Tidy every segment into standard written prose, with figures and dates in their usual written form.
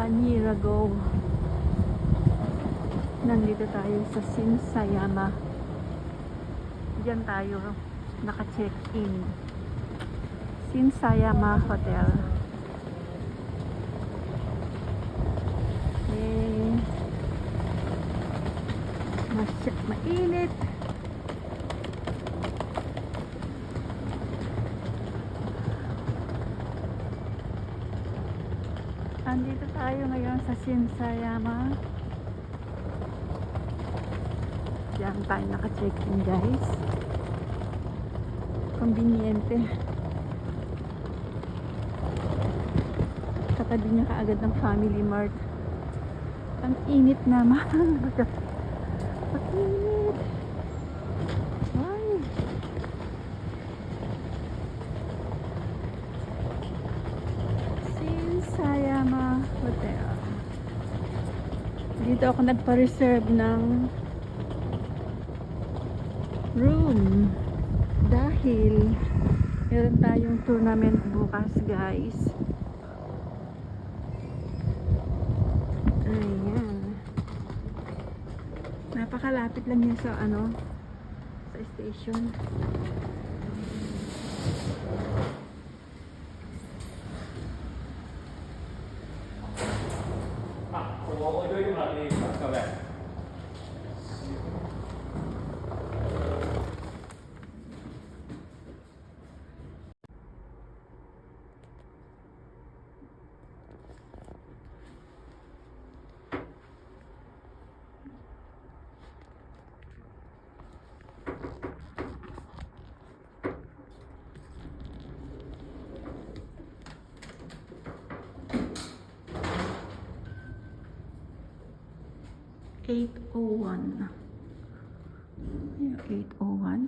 1 year ago, nandito tayo sa Shinsayama. Diyan tayo naka-check-in. Shinsayama Hotel. Mainit. Andito tayo ngayon sa Shinsayama. Diyan tayo naka-check-in, guys. Conveniente. Katabi niya kaagad ng Family Mart. Ang init naman. Ang init. Ay. Shinsayama Hotel. Dito ako nagpa-reserve ng room dahil meron tayong tournament bukas, guys. Ayan, napakalapit lang yan sa sa station.我就用了这个设备。801. 801.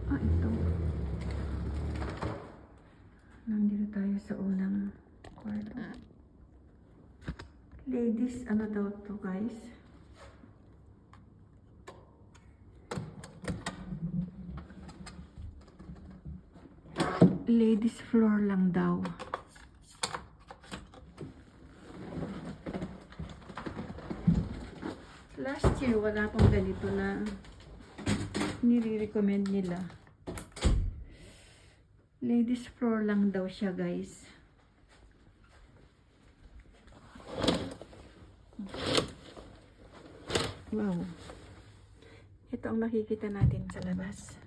Ito. Nandito tayo sa unang kwarto. Ladies, ano daw to, guys? Ladies floor lang daw. Last year, wala pong ganito na nire-recommend nila. Ladies floor lang daw siya, guys. Wow. Ito ang makikita natin sa labas.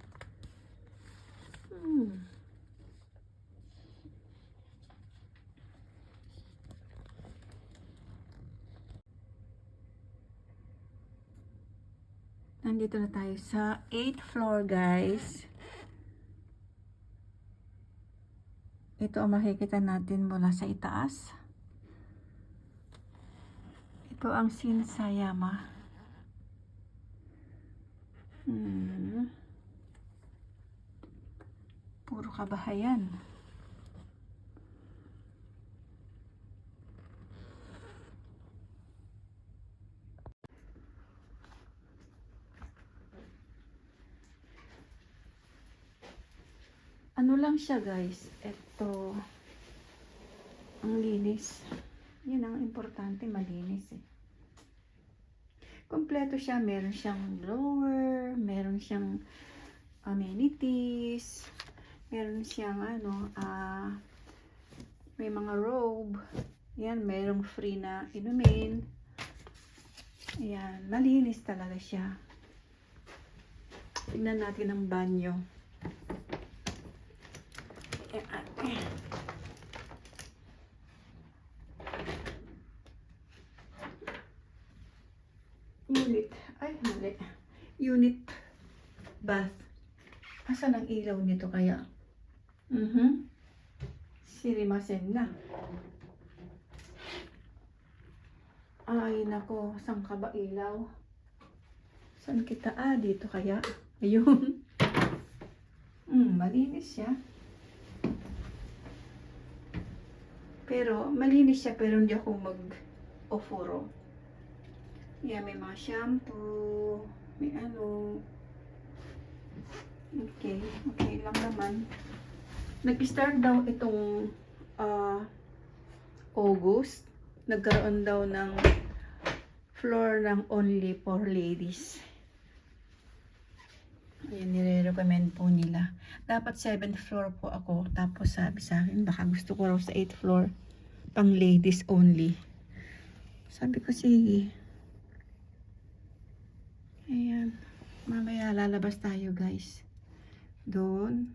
Nandito na tayo sa 8th floor, guys. Ito ang makikita natin mula sa itaas. Ito ang Shinsayama. Puro kabahayan. Ano lang siya, guys. Ito, ang linis. Yan ang importante, malinis eh. Kompleto siya. Meron siyang blower, meron siyang amenities, meron siyang may mga robe. Yan, merong free na inumin. Yan, malinis talaga siya. Tignan natin ang banyo. Unit. Ay, mali. Unit bath. Asan ang ilaw nito kaya? Sirimasen na. Ay, nako. Saan ka ba ilaw? Saan kita? Dito kaya? Ayun. Malinis siya. Pero, malinis siya pero hindi ako mag-ofuro. Yan, may mga shampoo. May Okay lang naman. Nag-start daw itong August. Nagkaroon daw ng floor ng only for ladies. Ayan, nire-recommend po nila. Dapat 7th floor po ako. Tapos sabi sa akin, baka gusto ko raw sa 8th floor. Pang ladies only. Sabi ko, sige. Ayan. Mamaya lalabas tayo, guys. Doon.